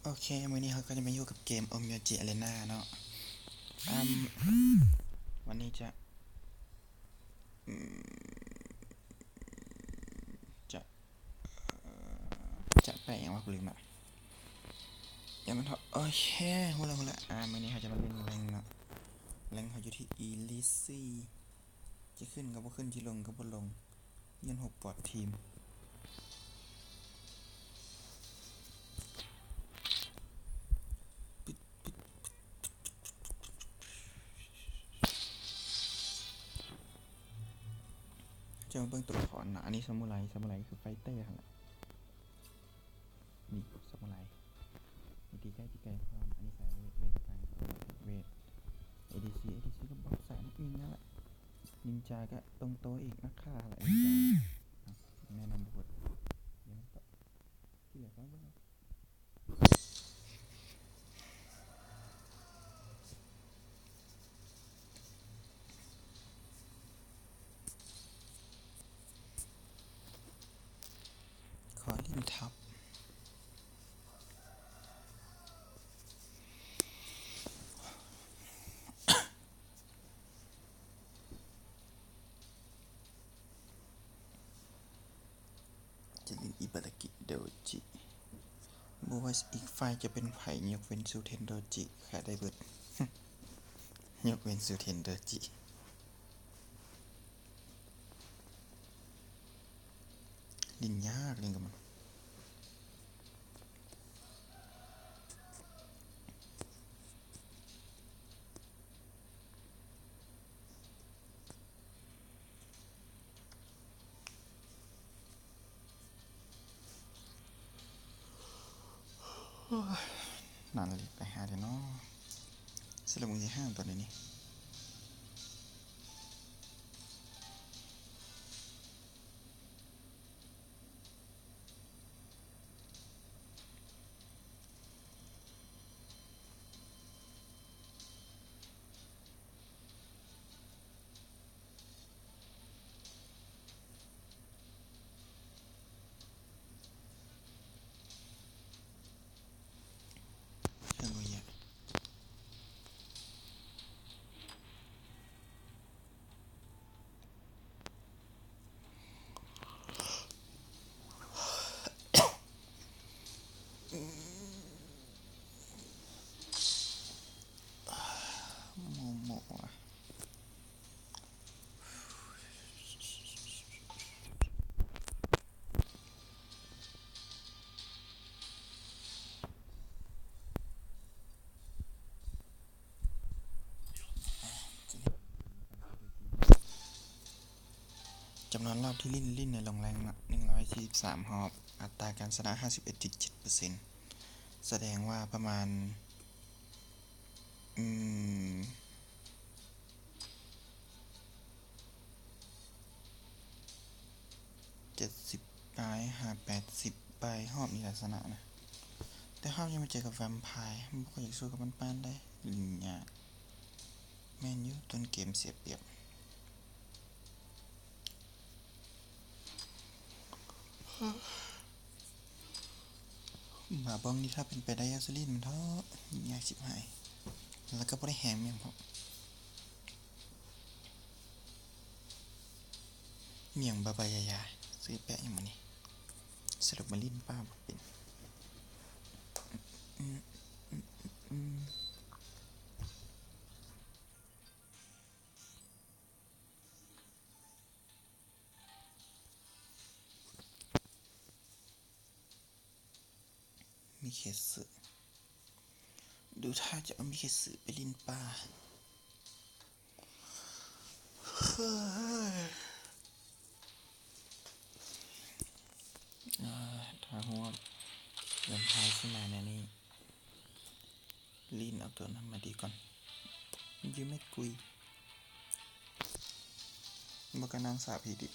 โอเคมื้อนี้เขาก็จะมาอยู่กับเกม Omiyoji Arena เนาะวันนี้จะจะไปอย่างว่ากูลืมละอย่างมันเถอะโอเคฮู้ละมื้อนี้เขาจะมาเล่นแรงเนาะแรงเขาอยู่ที่ Elise จะขึ้นก็บ่ขึ้นจะลงก็บ่ลงเงิน6ปอดทีมจะมาเบิ่งตัวละครนะอันนี้ซามูไรคือไฟเตอร์หั่นล่ะนี่ซามูไรตีใกล้พร้อมอันนี้สายเวทพลังเวท ADC ก็บล็อกสายนักยิงนั่นแหละนินจาก็ตรงโตอีกนักฆ่าแหละนินจาแนะนำบทเดี๋ยวต่อที่เหลือก็เบิ่งขอลินทับจะลินอิบารากิโดจิบ่ว่าอีกฝ่ายจะเป็นไผยกเว้นซูเทนโดจิค่ะได้เบิดยกเว้นซูเทนโดจิลินยากเล่นกับมันนั่นเลยไปหาเดี๋ยวเนาะสรุปมึงจะห้ามตัวไหนนี่เชิญมึงอย่าโมจำนวนรอบที่ลิ้นในลงแรงนะ143รอบอัตราการชนะ 51.7% แสดงว่าประมาณอืม70ใบ80ใบรอบนี้ลักษณะนะแต่รอบยังมาเจอกับแวมไพร์มันก็อยากสู้กับมันปานได้ลินยาแมนยูต้นเกมเสียเปรียบบาบองนี่ถ้าเป็นไปได้ยาสลินมันเท่ายากชิบหายแล้วก็บ่ได้แฮมยังพอเมียงบาบายายาซื้อแปะอย่างมันนี่สรุปมาลิ้นป้าบ่เป็นมีเคสดูท่าจะเอามีเคสไปลิ้นป้าถ้าหัวแวมไพร์ขึ้นมาในนี้ลิ้นเอาตัวนั้นมาดีก่อนยืมไม่กุยบ่ก็นางสาวพีดิ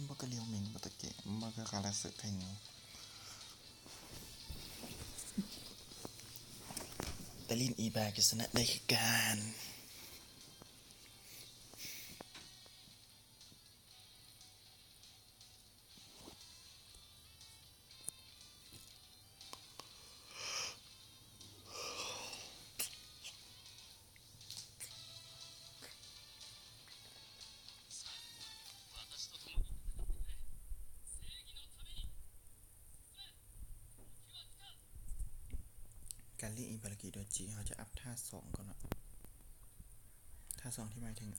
บ่ก็เลียวเมงบ่ตะเกะบ่ก็คาราสึไทยเงาแต่ลิ้นอีบาก็ชนะได้คือกัน การเรียกอิบารากิโดจิเขาจะอัพท่า2ก่อนเนาะท่า2ที่หมายถึง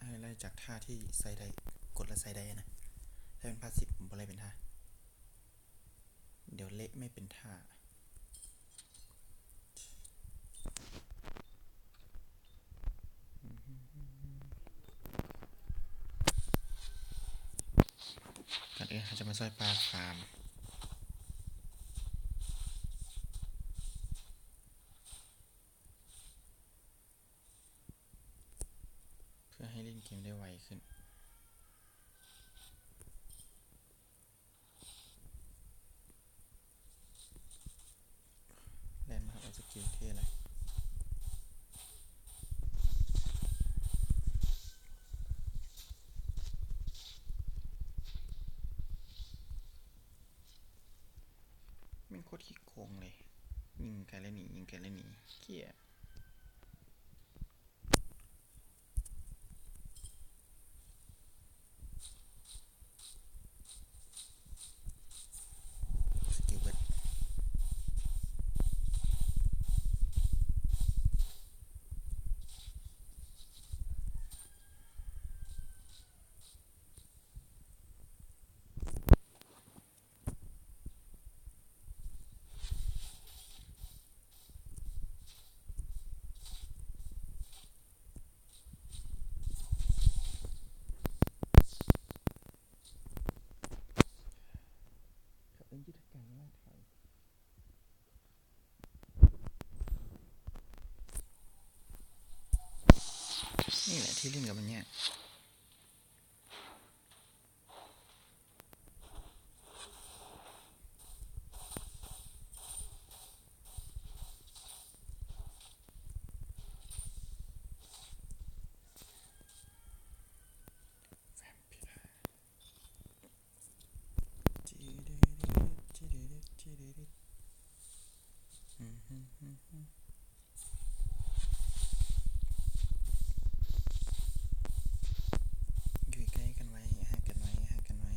ให้ไล่จากท่าที่ไซไดกดและไซไดนะถ้าเป็นพาสซีฟผมบ่ไล่เป็นท่าเดี๋ยวเละไม่เป็นท่าก่อนอื่นเขาจะมาซอยปลาฟาร์มเพื่อให้เล่นเกมได้ไวขึ้นแลนด์มาครับเอาสกิลเท่เลยแม่งโคตรขี้โกงเลยยิงกันแล้วหนียิงกันแล้วหนีเกี้ยสกิลเบิร์ดเล่นยุทธการล่าถอยนี่แหละที่เล่นกับมันเนี่ยอยู่ใกล้กันไว้ห่างกันไว้ห่างกันไว้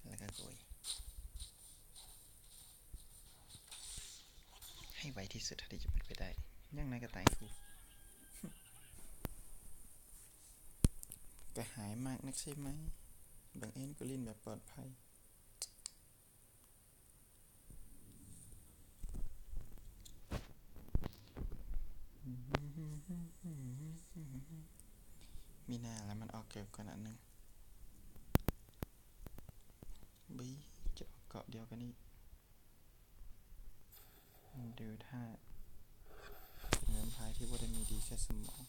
แล้วก็โกยให้ไวที่สุดเท่าที่จะเป็นไปได้ยังไงก็ตายคู่ก็หายมากนักใช่ไหมบางเอ็นก็เล่นแบบปลอดภัยมีหน้าแล้วมันออกเก็บก่อนอันนึงบีจะออกเกาะเดียวกันนี่ดูท่าเป็นแวมไพร์ที่บ่ได้มีดีแค่สมอง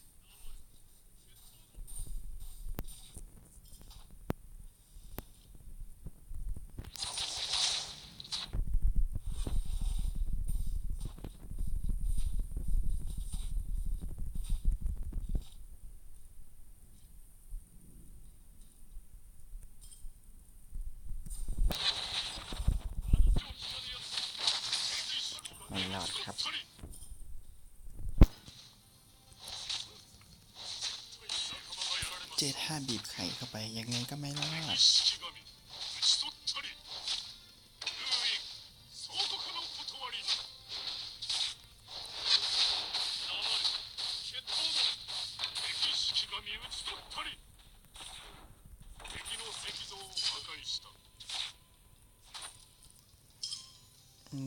ไม่รอดครับเจท่าบีบไข่เข้าไปยังไงก็ไม่รอด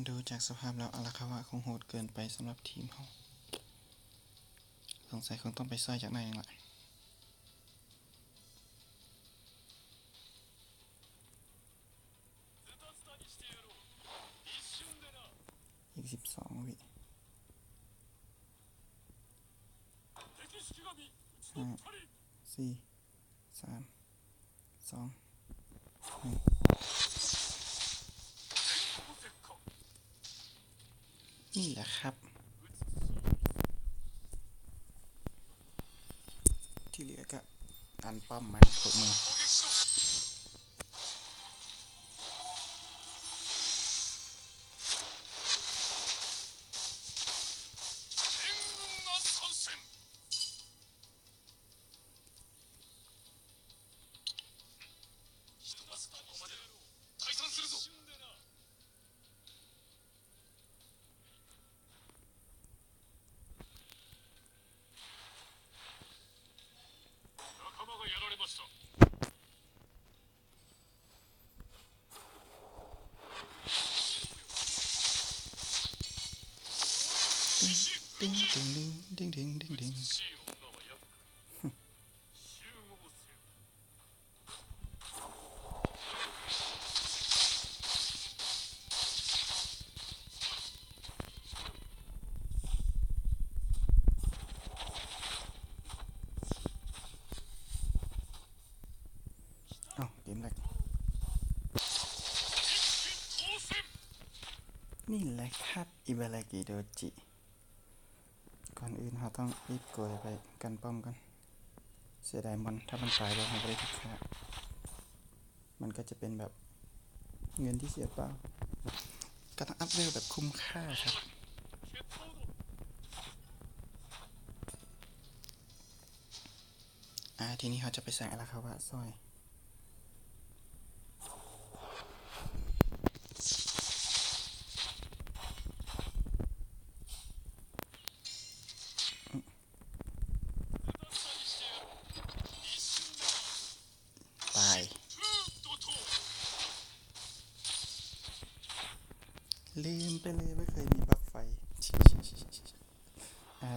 ดูจากสภาพแล้วอาราคาวะคงโหดเกินไปสำหรับทีมเขาสงสัยคงต้องไปซ่อยจากไหนเองล่ะอีก12 วิ5 4 3 2 1นี่แหละครับที่เหลือก็อันป้อมมันพวกมึง ดึงดึงดึงดึงดึงดึงเอ้าเกมแรกนี่แหละครับอิบารากิโดจิก่อนอื่นเราต้องรีบโกยไปกันป้อมกันเสียดายมันถ้ามันตายแล้วเราไม่ได้ทุกค่ามันก็จะเป็นแบบเงินที่เสียเปล่าก็ต้องอัพเวลแบบคุ้มค่าครับทีนี้เราจะไปใส่อาราคาวะสร้อยตายลืมไปเลยว่าเคยมีบัฟไฟ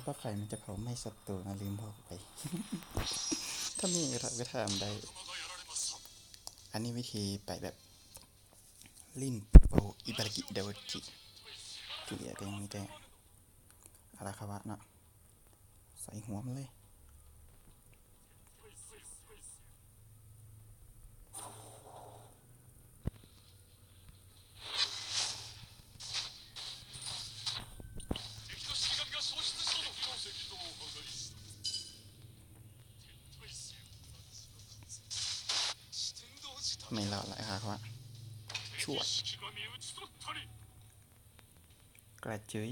บัฟไฟมันจะเผาไหม้ศัตรูนะลืมบอกไป ถ้ามีเราก็ทำได้อันนี้วิธีไปแบบลิ้นโปอิบารากิโดจิเกลี่ยก็ยังมีแต่อาราคาวะเนาะใส่หัวมันเลยไม่รอดละอาราคาวะชวดกระจุย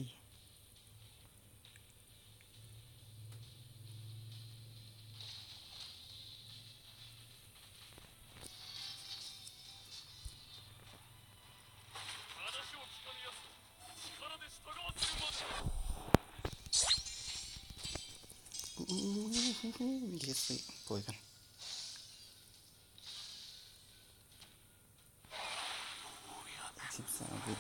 มีเคสป่วยกัน13 วิ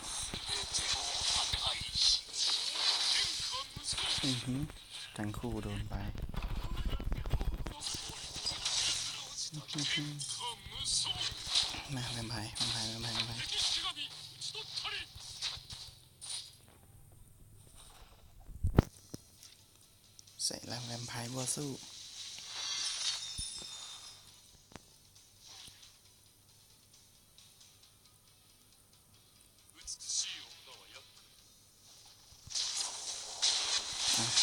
ทั้งคู่โดนไปมาแวมไพร์ใส่แล้วแวมไพร์บัวสู้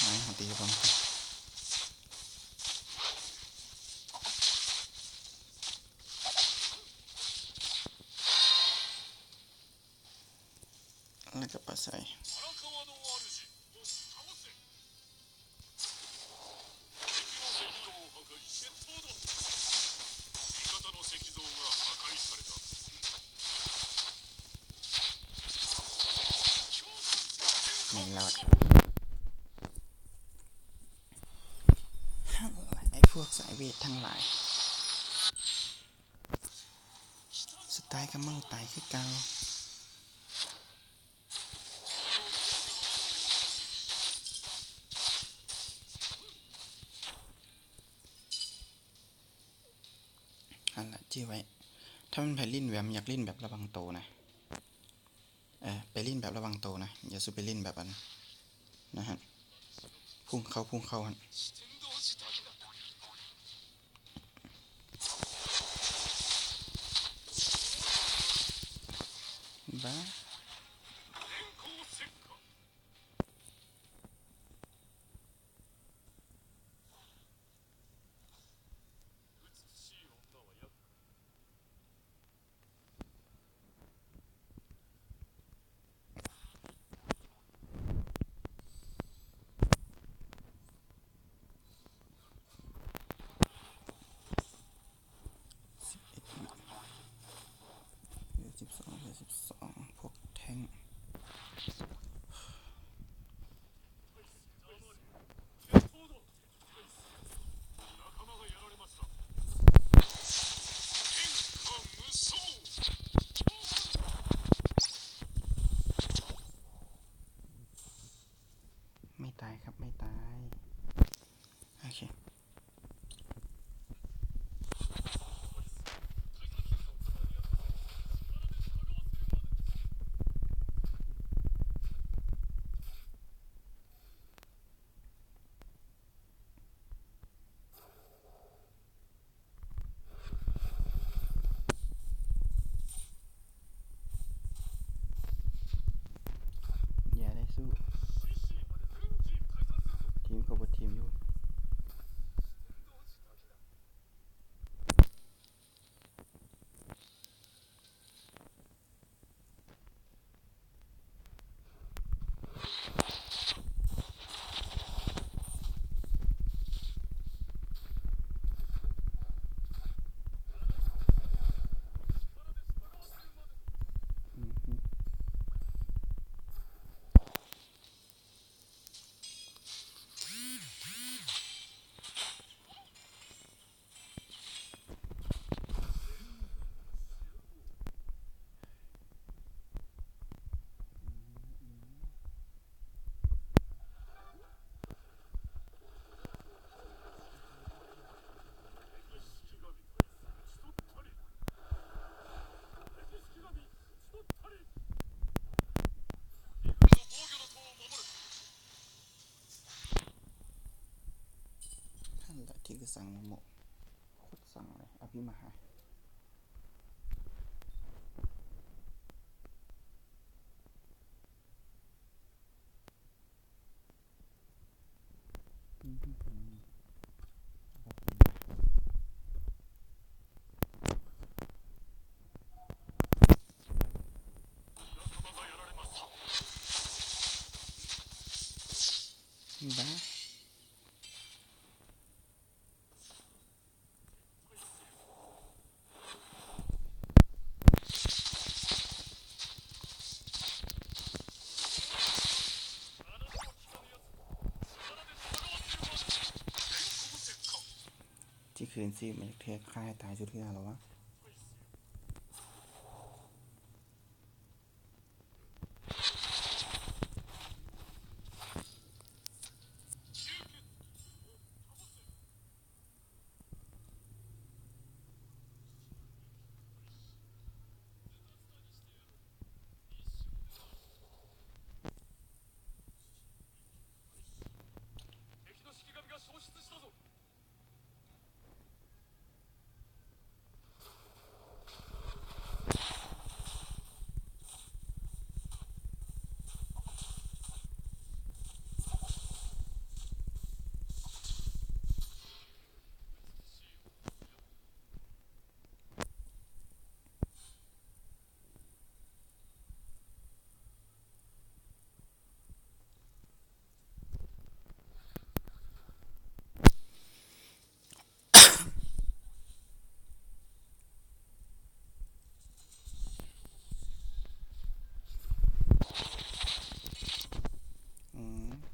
ไม้ของตีบอลแล้วก็ปัดใส่ไม่รอดไอ้พวกสายเวททั้งหลายสุดท้ายก็มั่งตายคือเก่าอันละจี้ไว้ถ้ามันไปลิ้นแวมอยากลิ้นแบบระวังโตนะไปลิ้นแบบระวังโตนะอย่าสู้ไปลิ้นแบบอันนะฮะพุ่งเข้าฮะบ้า12 พวก ครับไม่ตายโอเคอย่าได้สู้ทีมเขาบดทีมอยู่ท่านละที่คือสั่งโมโคตรสั่งเลยอภิมหาบ้าที่คืนซีมันเทคค่ายตายสุดที่หรอวะ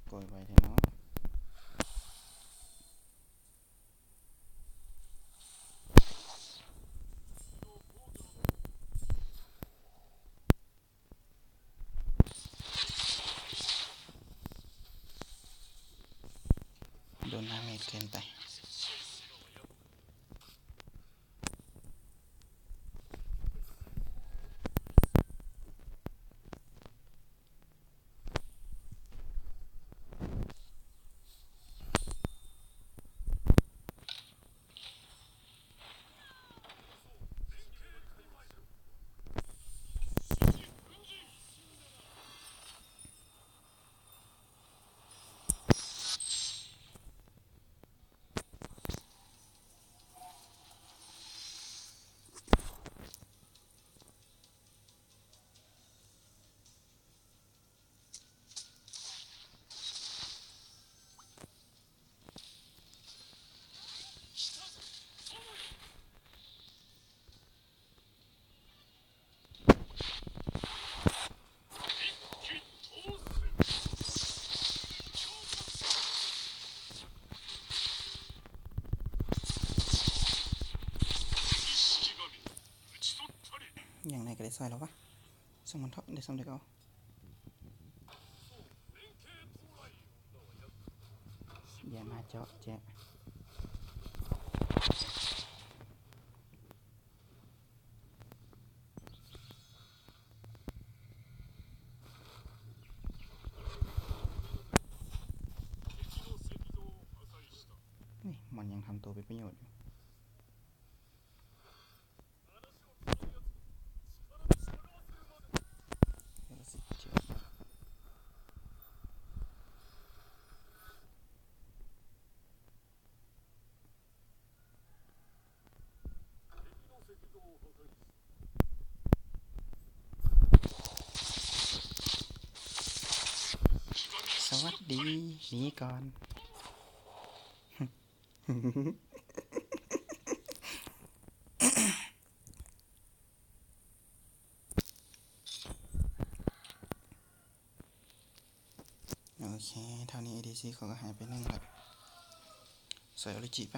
โกยไว้เถอะเนาะโดนดาเมจเกินไปอย่างไรก็ได้ซอยแล้ววะสมมันท็อปได้สำเร็จเอา อย่ามาเจาะแจ๊ะนี่มันยังทำตัวเป็นประโยชน์อยู่สวัสดีหนีก่อน โอเคเท่านี้ ADC เขาก็หายไป1ละใส่ออริจิไป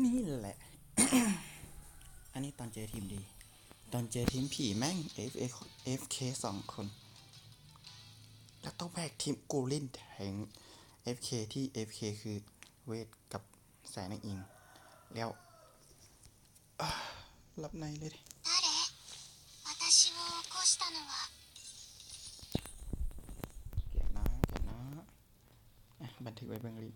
นี่แหละ อันนี้ตอนเจอทีมดีตอนเจอทีมผีแม่ง FK 2 คนแล้วต้องแบกทีมกูลินแทง FK ที่ FK คือเวทกับสายนางอิงแล้วรับในเลยดิแกะนะบันทึกไว้เบื้องลิ